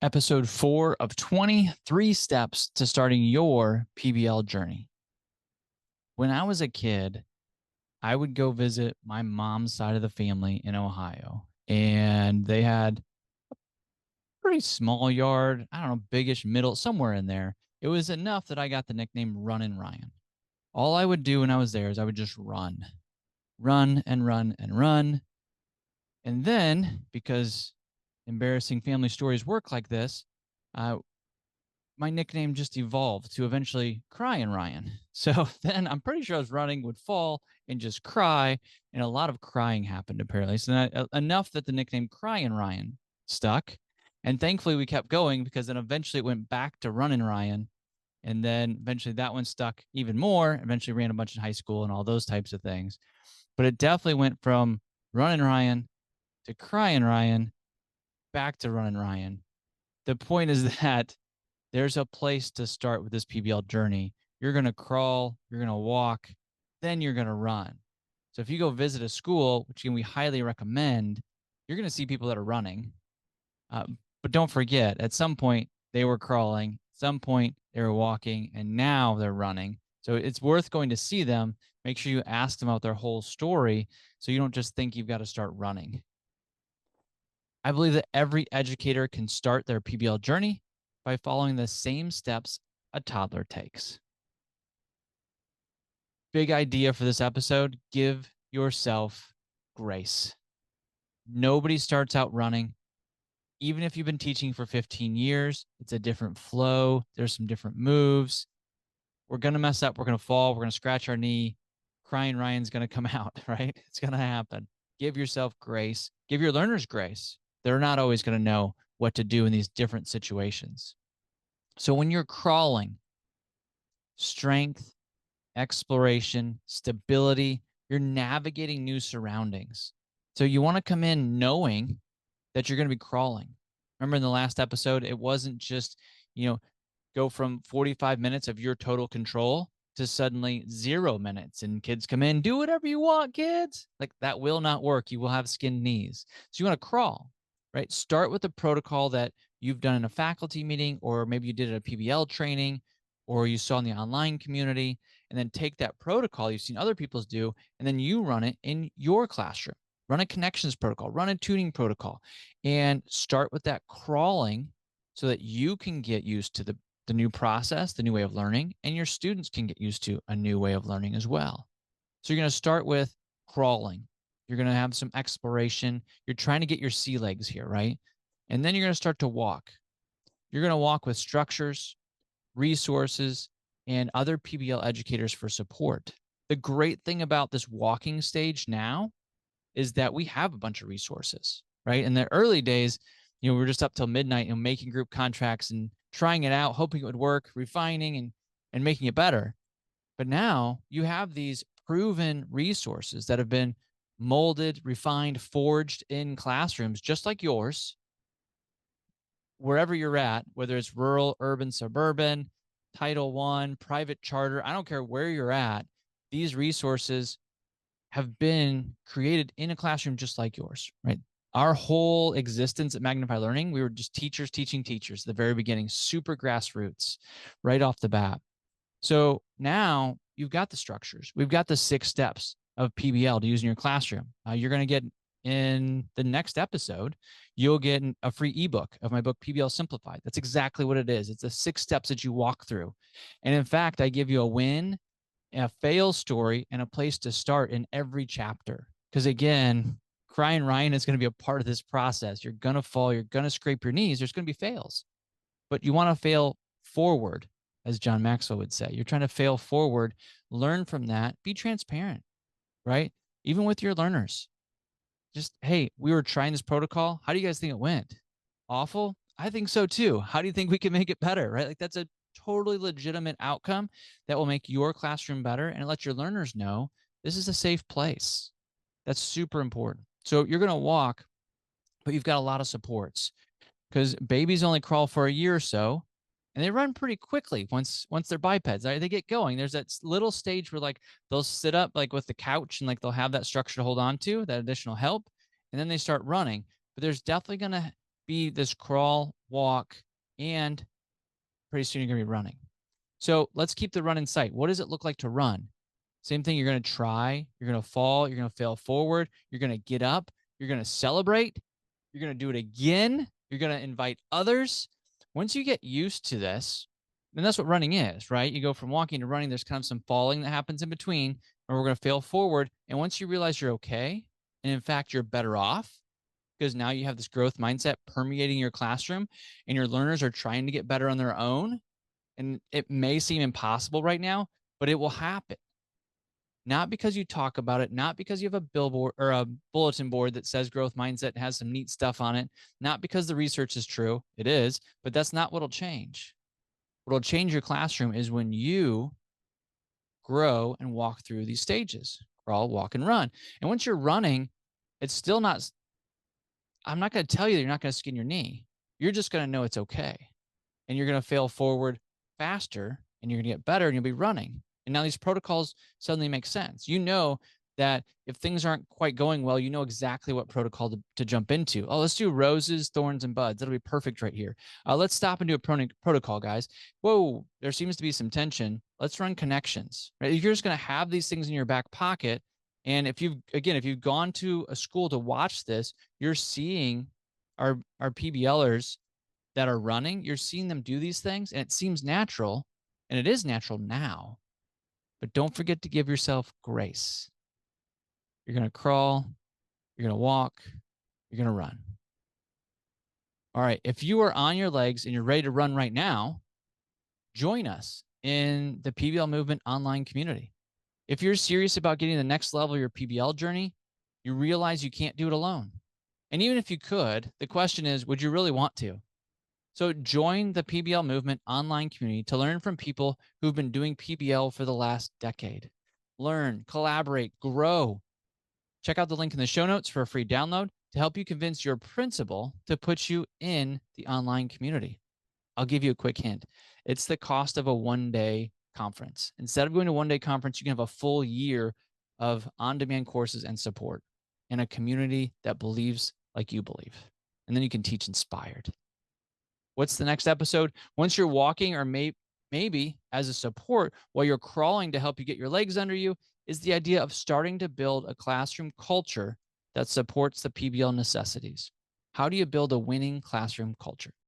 Episode 4 of 23 steps to starting your PBL journey. When I was a kid, I would go visit my mom's side of the family in Ohio, and they had a pretty small yard. I don't know, biggish, middle, somewhere in there. It was enough that I got the nickname Runnin' Ryan. All I would do when I was there is I would just run and run and run. And then, because embarrassing family stories work like this, uh, my nickname just evolved to eventually Crying Ryan. So then I'm pretty sure I was running, would fall and just cry. And a lot of crying happened apparently. So enough that the nickname Crying Ryan stuck. And thankfully we kept going because then eventually it went back to Running Ryan. And then eventually that one stuck even more. Eventually ran a bunch in high school and all those types of things. But it definitely went from Running Ryan to Crying Ryan back to Running Ryan. The point is that there's a place to start with this PBL journey. You're going to crawl, you're going to walk, then you're going to run. So if you go visit a school, which we highly recommend, you're going to see people that are running. But don't forget, at some point, they were crawling, at some point, they were walking, and now they're running. So it's worth going to see them. Make sure you ask them about their whole story so you don't just think you've got to start running. I believe that every educator can start their PBL journey by following the same steps a toddler takes. Big idea for this episode: give yourself grace. Nobody starts out running. Even if you've been teaching for 15 years, it's a different flow. There's some different moves. We're going to mess up. We're going to fall. We're going to scratch our knee. Crying Ryan's going to come out, right? It's going to happen. Give yourself grace. Give your learners grace. They're not always going to know what to do in these different situations. So when you're crawling, strength, exploration, stability, you're navigating new surroundings. So you want to come in knowing that you're going to be crawling. Remember in the last episode, it wasn't just, go from 45 minutes of your total control to suddenly 0 minutes and kids come in, do whatever you want, kids. Like that will not work. You will have skinned knees. So you want to crawl, right? Start with the protocol that you've done in a faculty meeting, or maybe you did a PBL training, or you saw in the online community, and then take that protocol you've seen other people's do, and then you run it in your classroom. Run a connections protocol, run a tuning protocol, and start with that crawling so that you can get used to the new process, the new way of learning, and your students can get used to a new way of learning as well. So you're going to start with crawling. You're going to have some exploration. You're trying to get your sea legs here, right? And then you're going to start to walk. You're going to walk with structures, resources, and other PBL educators for support. The great thing about this walking stage now is that we have a bunch of resources, right? In the early days, we were just up till midnight and making group contracts and trying it out, hoping it would work, refining and making it better. But now you have these proven resources that have been molded, refined, forged in classrooms just like yours, wherever you're at, whether it's rural, urban, suburban, Title I, private charter, I don't care where you're at, these resources have been created in a classroom just like yours, right? Our whole existence at Magnify Learning, we were just teachers teaching teachers at the very beginning, super grassroots right off the bat. So now you've got the structures. We've got the 6 steps of PBL to use in your classroom. You're going to get in the next episode, you'll get a free ebook of my book, PBL Simplified. That's exactly what it is. It's the 6 steps that you walk through. And in fact, I give you a win, a fail story, and a place to start in every chapter. Because again, Crying Ryan is going to be a part of this process. You're going to fall. You're going to scrape your knees. There's going to be fails. But you want to fail forward, as John Maxwell would say. You're trying to fail forward, learn from that, be transparent, right? Even with your learners. Just, hey, we were trying this protocol. How do you guys think it went? Awful? I think so too. How do you think we can make it better, right? Like that's a totally legitimate outcome that will make your classroom better and let your learners know this is a safe place. That's super important. So you're going to walk, but you've got a lot of supports because babies only crawl for a year or so and they run pretty quickly once they're bipeds. Right? They get going. There's that little stage where like they'll sit up like with the couch and like they'll have that structure to hold on to, that additional help, and then they start running. But there's definitely going to be this crawl, walk, and pretty soon you're going to be running. So let's keep the run in sight. What does it look like to run? Same thing. You're going to try, you're going to fall, you're going to fail forward, you're going to get up, you're going to celebrate, you're going to do it again, you're going to invite others. Once you get used to this, and that's what running is, right? You go from walking to running, there's kind of some falling that happens in between, and we're going to fail forward. And once you realize you're okay, and in fact, you're better off, because now you have this growth mindset permeating your classroom and your learners are trying to get better on their own. And it may seem impossible right now, but it will happen. Not because you talk about it, not because you have a billboard or a bulletin board that says growth mindset has some neat stuff on it, not because the research is true. It is, but that's not what'll change. What'll change your classroom is when you grow and walk through these stages, crawl, walk, and run. And once you're running, it's still not, I'm not going to tell you that you're not going to skin your knee. You're just going to know it's okay. And you're going to fail forward faster and you're going to get better and you'll be running. And now these protocols suddenly make sense. You know that if things aren't quite going well, you know exactly what protocol to jump into. Oh, let's do roses, thorns, and buds. That'll be perfect right here. Let's stop and do a protocol, guys. Whoa, there seems to be some tension. Let's run connections. Right? You're just going to have these things in your back pocket. And if you've gone to a school to watch this, you're seeing our PBLers that are running, you're seeing them do these things, and it seems natural, and it is natural now. But don't forget to give yourself grace. You're going to crawl, you're going to walk, you're going to run. All right, if you are on your legs and you're ready to run right now, join us in the PBL Movement online community. If you're serious about getting the next level of your PBL journey, you realize you can't do it alone. And even if you could, the question is, would you really want to? So join the PBL Movement online community to learn from people who've been doing PBL for the last decade. Learn, collaborate, grow. Check out the link in the show notes for a free download to help you convince your principal to put you in the online community. I'll give you a quick hint. It's the cost of a one-day conference. Instead of going to a one-day conference, you can have a full year of on-demand courses and support in a community that believes like you believe. And then you can teach inspired. What's the next episode? Once you're walking, or maybe as a support while you're crawling to help you get your legs under you, is the idea of starting to build a classroom culture that supports the PBL necessities. How do you build a winning classroom culture?